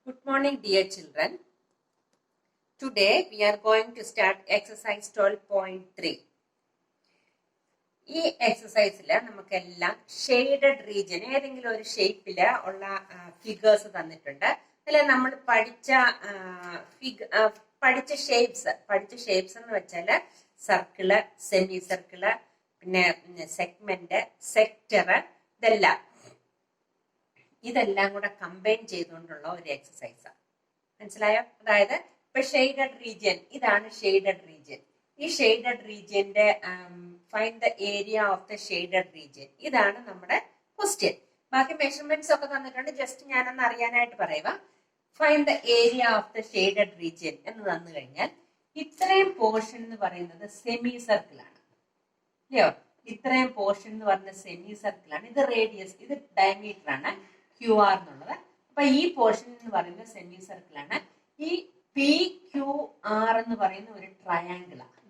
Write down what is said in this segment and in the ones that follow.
Good morning, dear children. Today we are going to start exercise 12.3. ഈ എക്സസൈസിൽ നമുക്കെല്ലാം shaded region ഏതെങ്കിലും ഒരു ഷേപ്പില് ഉള്ള ഫിഗേഴ്സ് തന്നിട്ടുണ്ട്. അതിൽ നമ്മൾ പഠിച്ച ഷേപ്സ് എന്ന് വെച്ചാൽ സർക്കിള്, സെമി സർക്കിള്, പിന്നെ സെഗ്മെന്റ്, സെക്ടർ, ഇതെല്ലാം കൂടെ കമ്പൈൻ ചെയ്തുകൊണ്ടുള്ള ഒരു എക്സസൈസാണ്. മനസ്സിലായോ? അതായത് ഇപ്പൊ ഷെയ്ഡഡ് റീജിയൻ, ഇതാണ് ഷെയ്ഡഡ് റീജിയൻ. ഈ ഷെയ്ഡഡ് റീജിയന്റെ find the area of the shaded region, ഇതാണ് നമ്മുടെ ക്വസ്റ്റ്യൻ. ബാക്കി മെഷർമെന്റ്സ് ഒക്കെ തന്നിട്ടുണ്ട്. ജസ്റ്റ് ഞാനൊന്ന് അറിയാനായിട്ട് പറയുക. Find the area of the shaded region എന്ന് തന്നു കഴിഞ്ഞാൽ ഇത്രയും പോർഷൻ എന്ന് പറയുന്നത് സെമി സർക്കിൾ ആണ്, ഇല്ലയോ? ഇത്രയും പോർഷൻ എന്ന് പറഞ്ഞ സെമി സർക്കിൾ ആണ്. ഇത് റേഡിയസ്, ഇത് ഡയമീറ്റർ ആണ്, ക്യു ആർ എന്നുള്ളത്. അപ്പൊ ഈ പോർഷൻ എന്ന് പറയുന്ന സെമി സർക്കിൾ ആണ്. ഈ പി ക്യു ആർ എന്ന് പറയുന്ന ഒരു ട്രയാങ്കിൾ ആണ്.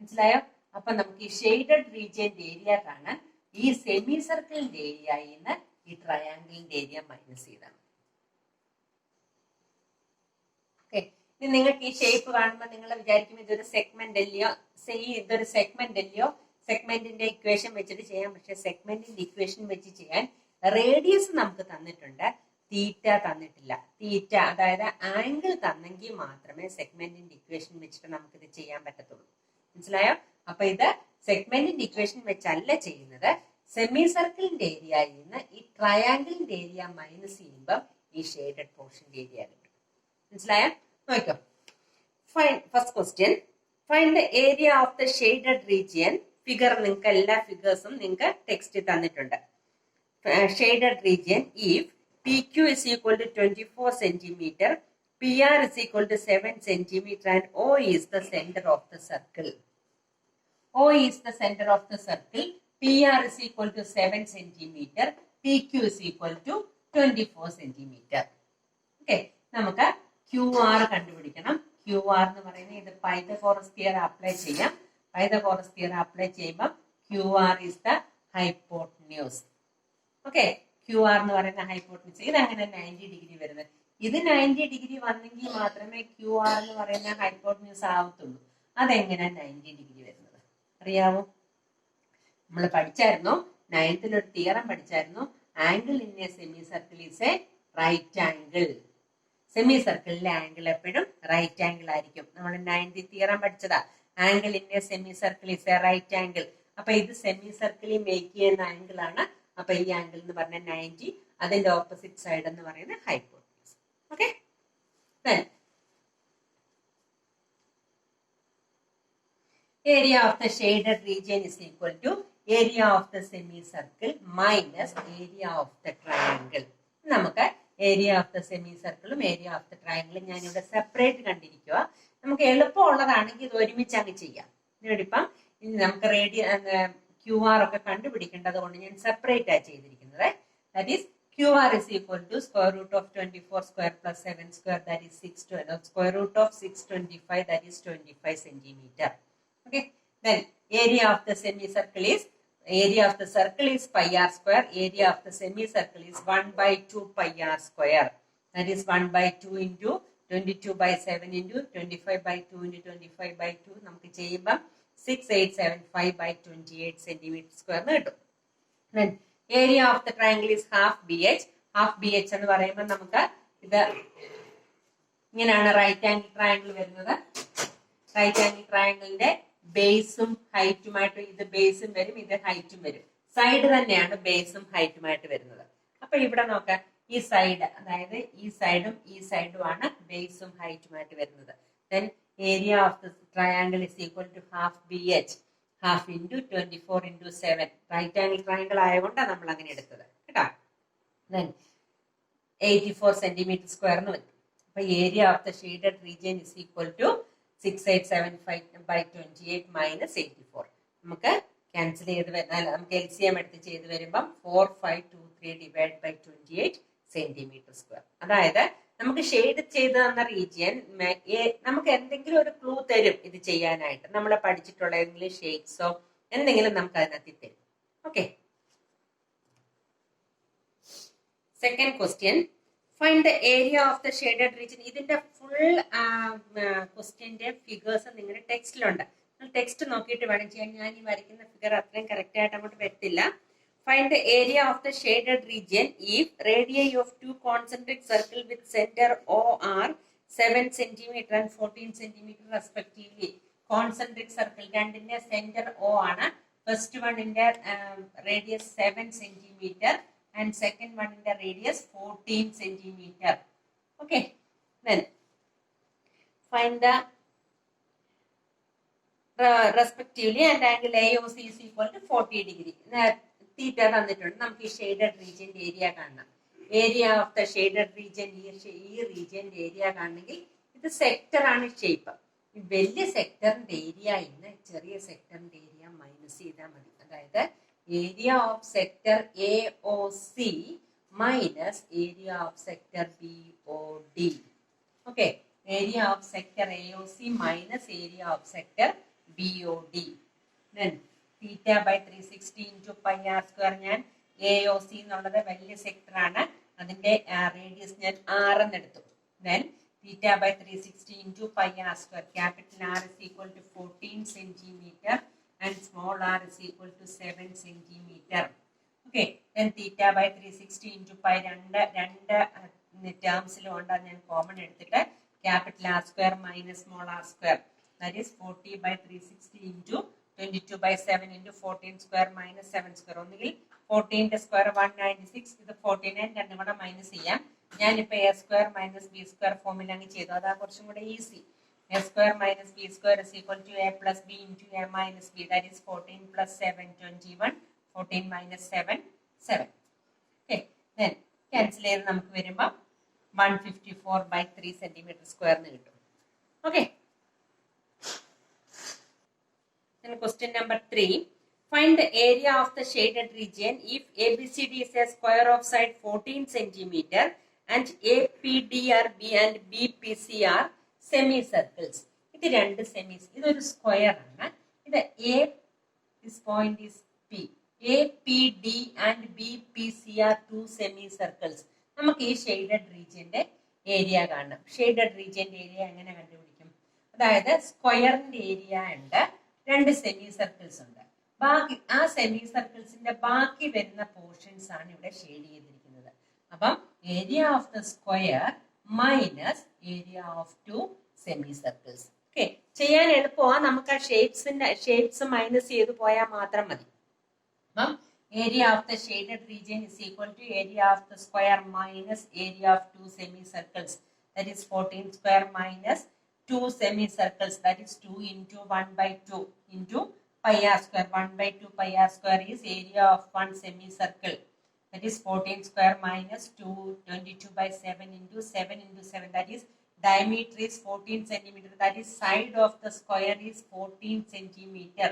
മനസ്സിലായോ? അപ്പൊ നമുക്ക് ഈ ഷെയ്ഡഡ് റീജിയന്റെ ഏരിയ കാണാൻ ഈ സെമി സർക്കിളിന്റെ ഏരിയയിൽ നിന്ന് ഈ ട്രയാങ്കിളിന്റെ ഏരിയ മൈനസ് ചെയ്താണ്. ഓക്കെ, ഇനി നിങ്ങൾക്ക് ഈ ഷേപ്പ് കാണുമ്പോൾ നിങ്ങൾ വിചാരിക്കും ഇതൊരു സെഗ്മെന്റ് അല്ലയോ, ഇതൊരു സെഗ്മെന്റ് അല്ലയോ, സെഗ്മെന്റിന്റെ ഇക്വേഷൻ വെച്ചിട്ട് ചെയ്യാം. പക്ഷെ സെഗ്മെന്റിന്റെ ഇക്വേഷൻ വെച്ച് ചെയ്യാൻ റേഡിയസ് നമുക്ക് തന്നിട്ടുണ്ട്, തീറ്റ തന്നിട്ടില്ല. തീറ്റ അതായത് ആംഗിൾ തന്നെങ്കിൽ മാത്രമേ സെഗ്മെന്റിന്റെ ഇക്വേഷൻ വെച്ചിട്ട് നമുക്കിത് ചെയ്യാൻ പറ്റത്തുള്ളൂ. മനസ്സിലായോ? അപ്പൊ ഇത് സെഗ്മെന്റിന്റെ ഇക്വേഷൻ വെച്ചല്ല ചെയ്യുന്നത്. സെമി സർക്കിളിന്റെ ഏരിയയിൽ നിന്ന് ഈ ട്രയാങ്കിളിന്റെ ഏരിയ മൈനസ് ചെയ്യുമ്പോൾ ഈ ഷെയ്ഡഡ് പോർഷന്റെ ഏരിയ കിട്ടും. മനസ്സിലായോ? നോക്കോ. First question, find the area of the shaded region. Figure നിങ്ങൾക്ക് എല്ലാ ഫിഗേഴ്സും നിങ്ങൾക്ക് ടെക്സ്റ്റ് തന്നിട്ടുണ്ട്. Shaded region if PQ is equal to 24 centimeter, PR is equal to 7 centimeter and O is the center of the circle. O is the center of the circle. PR is equal to 7 centimeter. PQ is equal to 24 centimeter. Okay, നമുക്ക് QR കണ്ടുപിടിക്കണം. QR എന്ന് പറയുന്നത് ഇത് Pythagoras theorem apply ചെയ്യാം. Pythagoras theorem apply ചെയ്യുമ്പോൾ QR is the hypotenuse. Okay, Q R എന്ന് പറയുന്ന hypotenuse. ഇതങ്ങനെ 90 ഡിഗ്രി വരുന്നത്. ഇത് 90 ഡിഗ്രി വന്നെങ്കിൽ മാത്രമേ ക്യു ആർ എന്ന് പറയുന്ന ഹൈപ്പോട്ടനസ് ആവത്തുള്ളൂ. അതെങ്ങനെ 90 ഡിഗ്രി വരുന്നത് അറിയാവോ? നമ്മൾ പഠിച്ചായിരുന്നു, 9th ഒരു തിയറം പഠിച്ചായിരുന്നു. Angle in a semi circle is a right angle. Semi സർക്കിളിലെ ആംഗിൾ എപ്പോഴും റൈറ്റ് ആംഗിൾ ആയിരിക്കും. നമ്മൾ 9th തിയറം പഠിച്ചതാ. Angle in a semi circle is a right angle. അപ്പൊ ഇത് സെമി സർക്കിളിൽ മേക്ക് ചെയ്യുന്ന ആംഗിൾ ആണ്. അപ്പൊ ഈ ആംഗിൾ എന്ന് പറഞ്ഞ 90, അതിന്റെ ഓപ്പോസിറ്റ് സൈഡ് എന്ന് പറയുന്നത് hypotenuse. Okay, area of the shaded region is equal to area of the semi circle minus area of the triangle. നമുക്ക് ഏരിയ ഓഫ് ദ സെമി സർക്കിളും ഏരിയ ഓഫ് ദ ട്രയാങ്കിളും ഞാനിവിടെ സെപ്പറേറ്റ് കണ്ടിരിക്കുക. നമുക്ക് എളുപ്പമുള്ളതാണെങ്കിൽ ഇത് ഒരുമിച്ച് അങ്ങ് ചെയ്യാം. ഇതിപ്പം നമുക്ക് ക്യു ആർ ഒക്കെ കണ്ടുപിടിക്കേണ്ടത് കൊണ്ട് ഞാൻ സെപ്പറേറ്റ് ആയി ചെയ്തിരിക്കുന്നത്. That is Q R is equal to square root of 24 square plus 7 square, that is 6, square root of 625, that is 25 centimetre. Okay, then area of the semi circle is, area of the circle is pi r square. Area of the semi circle is 1/2 pi r square, that is 1/2 into 22/7 into 25/2 into 25/2. നമുക്ക് ചെയ്യുമ്പോൾ 6875/28 centimetre square കിട്ടും. Area of the triangle is half B H. Half B H എന്ന് പറയുമ്പോൾ നമുക്ക് ഇത് ഇങ്ങനെയാണ് right angle triangle വരുന്നത്. Right angle ട്രയാങ്കിളിന്റെ ബേസും ഹൈറ്റുമായിട്ട്, ഇത് ബേസും വരും, ഇത് ഹൈറ്റും വരും. സൈഡ് തന്നെയാണ് ബേസും ഹൈറ്റുമായിട്ട് വരുന്നത്. അപ്പൊ ഇവിടെ നോക്കാം, ഈ സൈഡ്, അതായത് ഈ സൈഡും ആണ് ബേസും ഹൈറ്റുമായിട്ട് വരുന്നത്. Then area of the triangle is equal to half B H, half into 24 into 7. Right angle triangle ആയതുകൊണ്ടാണ് നമ്മൾ അങ്ങനെ എടുത്തത് കേട്ടോ. ദെൻ 84 സെന്റിമീറ്റർ സ്ക്വയർ എന്ന് വരും. അപ്പൊ area of the shaded region is equal to 6875/28 minus 84. നമുക്ക് ക്യാൻസൽ ചെയ്ത് നമുക്ക് LCM എടുത്ത് ചെയ്ത് വരുമ്പം 4523 ഡിവൈഡ് ബൈ 28 സെന്റിമീറ്റർ സ്ക്വയർ. അതായത് നമുക്ക് ഷെയ്ഡ് ചെയ്ത് തന്ന റീജിയൻ നമുക്ക് എന്തെങ്കിലും ഒരു ക്ലൂ തരും ഇത് ചെയ്യാനായിട്ട്. നമ്മൾ പഠിച്ചിട്ടുള്ള ഏതെങ്കിലും ഷേപ്സോ എന്തെങ്കിലും നമുക്ക് അതിനകത്ത് തരും. Okay, second question, find the area of the shaded region. ഇതിന്റെ ഫുൾ ക്വസ്റ്റ്യന്റെ ഫിഗേഴ്സ് നിങ്ങളുടെ ടെക്സ്റ്റിലുണ്ട്. ടെക്സ്റ്റ് നോക്കിയിട്ട് വേണം ചെയ്യാൻ. ഞാൻ ഈ വരയ്ക്കുന്ന ഫിഗർ അത്രയും കറക്റ്റ് ആയിട്ട് അങ്ങോട്ട് വരത്തില്ല. Find the area of the shaded region if radii of two concentric circle with centre O are 7 cm and 14 cm respectively. Concentric circle രണ്ടിന്റെ സെന്റർ O ആണ്. ഫസ്റ്റ് വണ്ണിന്റെ radius 7 cm and second one in the radius 14 centimeter. Okay, then find the respectively and angle AOC is equal to 40 degree. Theta തന്നിട്ടുണ്ട്. നമുക്ക് ഈ shaded റീജിയന്റെ area കാണണം. Area of the shaded region, ഈ റീജിയന്റെ area കാണണമെങ്കിൽ ഇത് sector ആണ് shape. ഈ വലിയ സെക്ടറിന്റെ ഏരിയ ഇന്ന് ചെറിയ സെക്ടറിന്റെ ഏരിയ മൈനസ് ചെയ്താൽ മതി. അതായത് area of sector AOC minus area of sector BOD. Okay, area of sector AOC minus area of sector BOD. Then theta by 360 into pi r square. ഞാൻ AOC എന്നുള്ളത് വലിയ സെക്ടർ ആണ്, അതിന്റെ റേഡിയസ് ഞാൻ r എന്ന് എടുത്തു. Then theta by 360 into pi r square. Capital R is equal to 14 centimeter and small r is equal to 7 centimeter. Okay, then theta by 360 into pi രണ്ട് ടേംസിലും ഉണ്ട്. അത് ഞാൻ കോമൺ എടുത്തിട്ട് capital R square minus small r square, that is 40 by 360 into 22 by 7 into 14 square minus 7 square. ഒന്നുകിൽ 14 square 196, ഇത് 49 രണ്ടും കൂടെ minus ചെയ്യാം. ഞാനിപ്പോ a square minus b square ഫോമിൽ അങ്ങ് ചെയ്തു. അതാ കുറച്ചും കൂടെ easy. A square minus b square is equal to a plus b into a minus b, that is 14 plus 7 21, 14 minus 7 7. Okay, then cancel ചെയ്ത് നമുക്ക് വരുമ്പോൾ 154 by 3 centimeter square എന്ന് കിട്ടും. Okay, then question number 3. Find the area of the shaded region if ABCD is a square of side 14 centimeter and APDRB and BPCR semi circles. ഇത് രണ്ട് semis, ഇതൊരു square ആണ്. ഇത് A this point is P. APD and BPCR two semi circles. നമുക്ക് ഈ shaded റീജിയന്റെ area കാണണം. Shaded റീജിയന്റെ ഏരിയ എങ്ങനെ കണ്ടുപിടിക്കും? അതായത് സ്ക്വയറിന്റെ ഏരിയ ഉണ്ട്, രണ്ട് സെമി സർക്കിൾസ് ഉണ്ട്. ബാക്കി ആ സെമി സർക്കിൾസിന്റെ ബാക്കി വരുന്ന പോർഷൻസ് ആണ് ഇവിടെ ഷെയ്ഡ് ചെയ്തിരിക്കുന്നത്. അപ്പം area of the square minus area of two semi circles. Okay, ചെയ്യാൻ എളുപ്പമാണ്. നമുക്ക് ആ ഷേപ്സ് മൈനസ് ചെയ്ത് പോയാൽ മാത്രം മതി. അപ്പം area of the shaded region is equal to area of the square minus area of two semi circles, that is 14 square minus 2 semi circles, that is 2 into 1 by 2 into pi r square. 1 by 2 pi r square is area of one semi circle. That is 14 square minus 22 by 7 into 7 into 7. That is diameter is 14 centimeter. That is side of the square is 14 centimeter.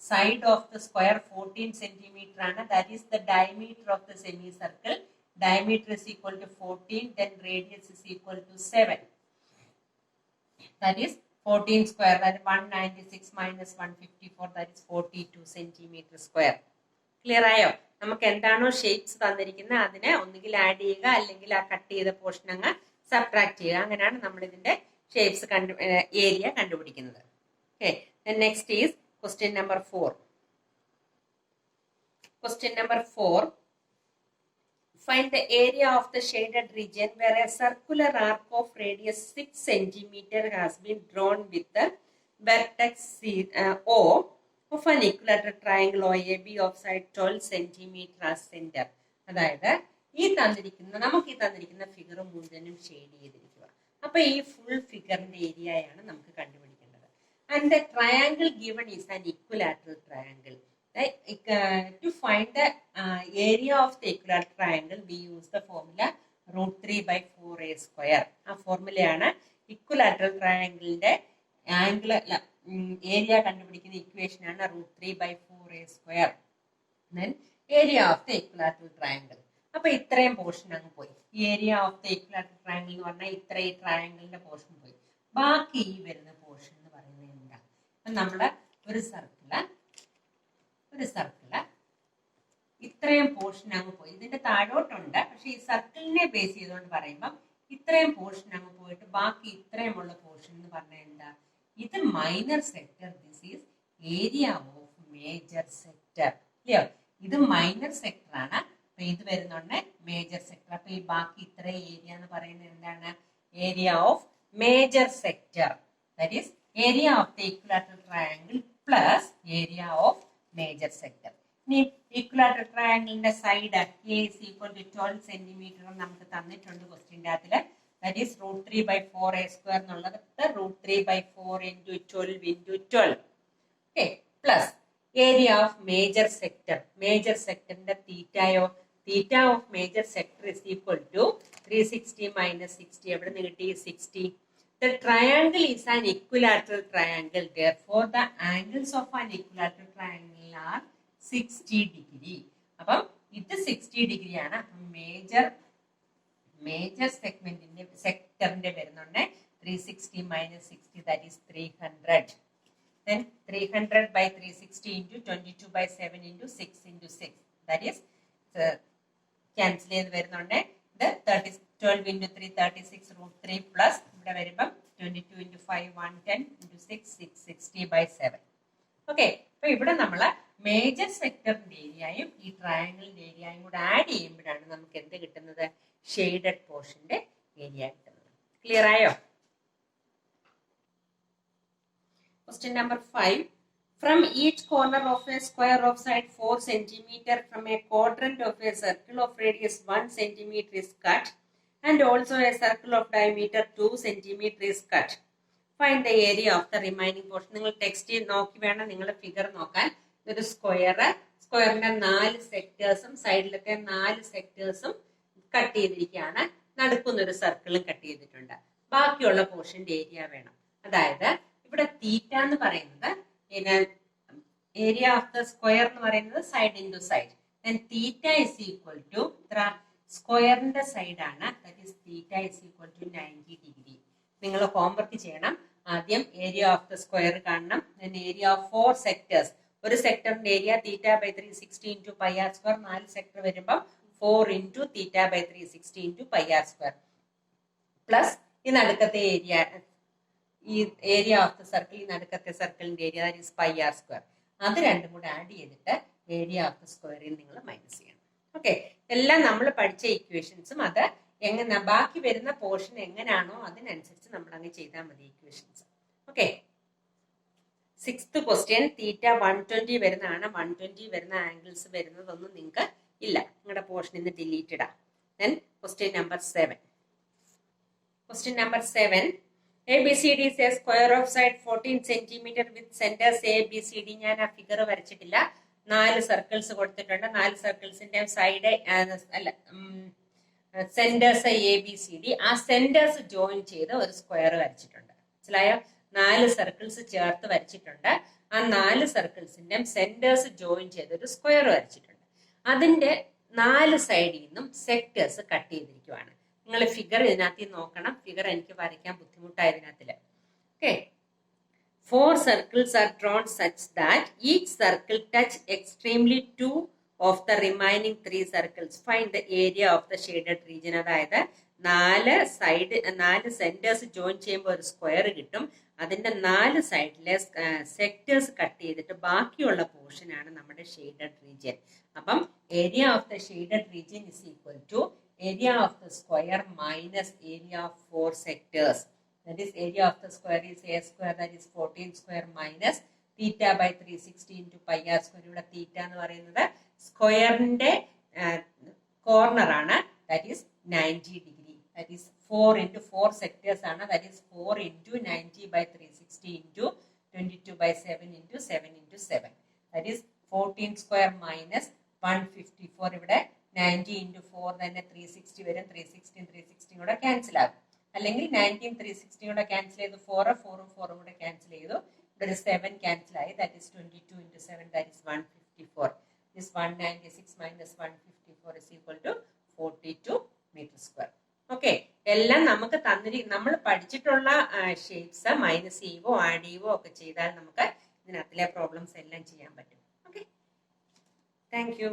Side of the square 14 centimeter. That is the diameter of the semicircle. Diameter is equal to 14. Then radius is equal to 7. That is 14 square. That is 196 minus 154. That is 42 centimeter square. Clear ആയോ? നമുക്ക് എന്താണോ shapes തന്നിരിക്കുന്നത് അതിനെ ഒന്നുകിൽ add ചെയ്യുക അല്ലെങ്കിൽ ആ cut ചെയ്ത പോർഷൻ അങ്ങ് സബ്ട്രാക്ട് ചെയ്യുക. അങ്ങനെയാണ് നമ്മൾ ഇതിന്റെ ഷേപ്സ് ഏരിയ കണ്ടുപിടിക്കുന്നത്. Okay, next is question number 4. Question number 4. Find the area of the shaded region where a circular arc of radius 6 cm has been drawn with the vertex O of an equilateral triangle OAB of side 12 cm as center. അതായത് നമുക്ക് ഈ തന്നിരിക്കുന്ന figure മുഴുവനും shade ചെയ്തിരിക്കുക. അപ്പൊ ഈ full ഫിഗറിന്റെ ഏരിയയാണ് നമുക്ക് കണ്ടുപിടിക്കേണ്ടത്. And the triangle given is an equilateral triangle. To find the area of the equilateral triangle, we use the formula √3/4a square. ആ ഫോർമുലയാണ് ഇക്വലാറ്ററൽ ട്രയാങ്കിളിന്റെ ആംഗിൾ ഏരിയ കണ്ടുപിടിക്കുന്ന ഇക്വേഷൻ ആണ് √3/4a square. Then area of the equilateral triangle. അപ്പൊ ഇത്രയും portion അങ്ങ് പോയി. Area of the equilateral triangle എന്ന് പറഞ്ഞാൽ ഇത്രയും ട്രയാങ്കിളിന്റെ പോർഷൻ പോയി. ബാക്കി ഈ വരുന്ന പോർഷൻ എന്ന് പറയുന്നത് എന്താ? അപ്പൊ നമ്മള് ഒരു സർക്കിള് ഇത്രയും പോർഷൻ അങ്ങ് പോയി. ഇതിന്റെ താഴോട്ടുണ്ട്, പക്ഷെ ഈ സർക്കിളിനെ ബേസ് ചെയ്തുകൊണ്ട് പറയുമ്പോൾ ഇത്രയും പോർഷൻ അങ്ങ് പോയിട്ട് ബാക്കി ഇത്രയുമുള്ള പോർഷൻ എന്ന് പറഞ്ഞാൽ എന്താ? ഇത് minor sector, this is area of major sector. ഇല്ലയോ? ഇത് മൈനർ സെക്ടർ ആണ്, അപ്പൊ ഇത് വരുന്നുണ്ട് മേജർ സെക്ടർ. അപ്പൊ ഈ ബാക്കി ഇത്രയും ഏരിയ എന്ന് പറയുന്നത് എന്താണ്? Area of major sector. That is area of the equilateral triangle plus area of major sector. ഇനി ഇക്വിലാറ്ററൽ ട്രയാങ്കിളിന്റെ side A is equal to 12 centimetre നമുക്ക് തന്നിട്ടുണ്ട് ക്വസ്റ്റ്യൻ്റെ അകത്തില്. ദാറ്റ് ഈസ് √3/4a² എന്നുള്ളത് √3/4 into 12 into 12. Okay, plus area of major sector. Major സെക്ടറിന്റെ തീറ്റയോ? Theta of major sector is equal to 360 minus 60. എവിടെ നിന്ന് കിട്ടി? 60. The triangle is an equilateral triangle. Therefore, the angles of an equilateral triangle are 60 degree. അപ്പം ഇത് 60 degree ആണ്. Major സെഗ്മെന്റിന്റെ സെക്ടറിന്റെ വരുന്നുണ്ട് 360 minus 60, that is 300. Then 300/360 into 22/7 into 6 into 6, that is cancel ചെയ്ത് വരുന്നുണ്ട്. ഇത് 12 into 3 36 √3 plus ഇവിടെ വരുമ്പം 22 into 5 110 into 6 660/7. ഓക്കെ, അപ്പൊ ഇവിടെ നമ്മള് മേജർ സെക്ടറിന്റെ ഏരിയയും ഈ ട്രയാങ്കിളിന്റെ ഏരിയയും കൂടെ ആഡ് ചെയ്യുമ്പോഴാണ് നമുക്ക് എന്ത് കിട്ടുന്നത്? ഷെയ്ഡഡ് പോർഷന്റെ ഏരിയ കിട്ടുന്നത്. ക്ലിയർ ആയോ? Question number 5. From each corner of a square of side 4 cm from a quadrant of a circle of radius 1 cm is cut, and also a circle of diameter 2 cm is cut. Find the area of the remaining portion. നിങ്ങൾ text നോക്കി വേണം നിങ്ങൾ figure നോക്കാൻ. ഇതൊരു സ്ക്വയറിന്റെ 4 സെക്ടേഴ്സും സൈഡിലൊക്കെ 4 സെക്ടേഴ്സും cut ചെയ്തിരിക്കുകയാണ്. നടുക്കുന്നൊരു സർക്കിളും cut ചെയ്തിട്ടുണ്ട്. ബാക്കിയുള്ള പോർഷന്റെ ഏരിയ വേണം. അതായത് ഇവിടെ തീറ്റ എന്ന് പറയുന്നത് ഏരിയ ഓഫ് ദ സ്ക്വയർ എന്ന് പറയുന്നത് side into side. Theta is equal to സ്ക്വയറിന്റെ സൈഡ് ആണ്. That is theta is equal to 90 degree. നിങ്ങൾ ഹോംവർക്ക് ചെയ്യണം. ആദ്യം ഏരിയ ഓഫ് ദ സ്ക്വയർ കാണണം. Area of 4 sectors. ഒരു സെക്ടറിന്റെ ഏരിയ θ/360 into πr². 4 സെക്ടർ വരുമ്പോൾ 4 into θ/360 into πr². പ്ലസ് ഈ നടുക്കത്തെ ഏരിയ, ഈ ഏരിയ ഓഫ് ദ സർക്കിൾ, ഈ നടുക്കത്തെ സർക്കിളിന്റെ ഏരിയ ദാറ്റ് ഈസ് πr². അത് രണ്ടും കൂടെ ആഡ് ചെയ്തിട്ട് ഏരിയ ഓഫ് ദ സ്ക്വയറിൽ നിങ്ങൾ മൈനസ് ചെയ്യണം. ഓക്കെ, എല്ലാം നമ്മൾ പഠിച്ച ഇക്വേഷൻസും അത് എങ്ങനെ ബാക്കി വരുന്ന പോർഷൻ എങ്ങനെയാണോ അതിനനുസരിച്ച് നമ്മൾ അങ്ങ് ചെയ്താൽ മതി ഇക്വേഷൻസ്. ഓക്കെ, 6th ക്വസ്റ്റ്യൻ തീറ്റ 120 വരുന്നതാണ്. 120 വരുന്ന ആംഗിൾസ് വരുന്നതൊന്നും നിങ്ങൾക്ക് ഇല്ല, നിങ്ങളുടെ പോർഷനിൽ നിന്ന് ഡിലീറ്റ് ഇടാം. Then question number 7. Question number 7. ABCD is a square of side 14 cm with centers ABCD. ഞാൻ ആ ഫിഗർ വരച്ചിട്ടില്ല. 4 സർക്കിൾസ് കൊടുത്തിട്ടുണ്ട്. 4 സർക്കിൾസിന്റെ സൈഡ് അല്ല സെന്റേഴ്സ് ABCD. ആ സെന്റേഴ്സ് ജോയിൻ ചെയ്ത് ഒരു സ്ക്വയർ വരച്ചിട്ടുണ്ട്. മനസ്സിലായോ? 4 സർക്കിൾസ് ചേർത്ത് വരച്ചിട്ടുണ്ട്. ആ 4 സർക്കിൾസിന്റെ സെന്റേഴ്സ് ജോയിൻ ചെയ്ത് ഒരു സ്ക്വയർ വരച്ചിട്ടുണ്ട്. അതിന്റെ 4 സൈഡിൽ നിന്നും സെക്ടേഴ്സ് കട്ട് ചെയ്തിരിക്കുവാണ്. നിങ്ങൾ ഫിഗർ ഇതിനകത്ത് നോക്കണം. ഫിഗർ എനിക്ക് വരയ്ക്കാൻ ബുദ്ധിമുട്ടായതിനകത്തില്. Okay, 4 circles are drawn such that each circle touch extremely 2 of the remaining 3 circles. Find the area of the shaded region. അതായത് 4 സെന്റേഴ്സ് ജോയിൻ ചെയ്യുമ്പോൾ ഒരു സ്ക്വയർ കിട്ടും. അതിന്റെ 4 സൈഡിലെ സെക്ടേഴ്സ് കട്ട് ചെയ്തിട്ട് ബാക്കിയുള്ള പോർഷൻ ആണ് നമ്മുടെ ഷെയ്ഡഡ് റീജിയൻ. അപ്പം area of the shaded region is equal to area of the square minus area of 4 sectors. That is area of the square is a square, that is 14 square minus θ/360 into πr². ഇവിടെ തീറ്റ എന്ന് പറയുന്നത് സ്ക്വയറിന്റെ corner ആണ്. That is 90 degree. That is 4 into 4 sectors ആണ്. That is 4 into 90/360 into 22/7 into 7 into 7. That is 14 square minus 154. ഇവിടെ 90 into 4 തന്നെ 360 വരും. 360 കൂടെ ക്യാൻസൽ ആകും. അല്ലെങ്കിൽ 19 360 കൂടെ ക്യാൻസൽ ചെയ്തു. 4 കൂടെ ക്യാൻസൽ ചെയ്തു. ഇവിടെ 7 ക്യാൻസൽ ആയി. That is 22 into 7, that is 154. This 196 minus 154 is equal to 42 meter square. Okay, എല്ലാം നമുക്ക് നമ്മൾ പഠിച്ചിട്ടുള്ള ഷേപ്സ് മൈനസ് ചെയ്യുവോ ആഡ് ചെയ്യുവോ ഒക്കെ ചെയ്താൽ നമുക്ക് ഇതിനകത്തിലെ പ്രോബ്ലംസ് എല്ലാം ചെയ്യാൻ പറ്റും. Okay, thank you.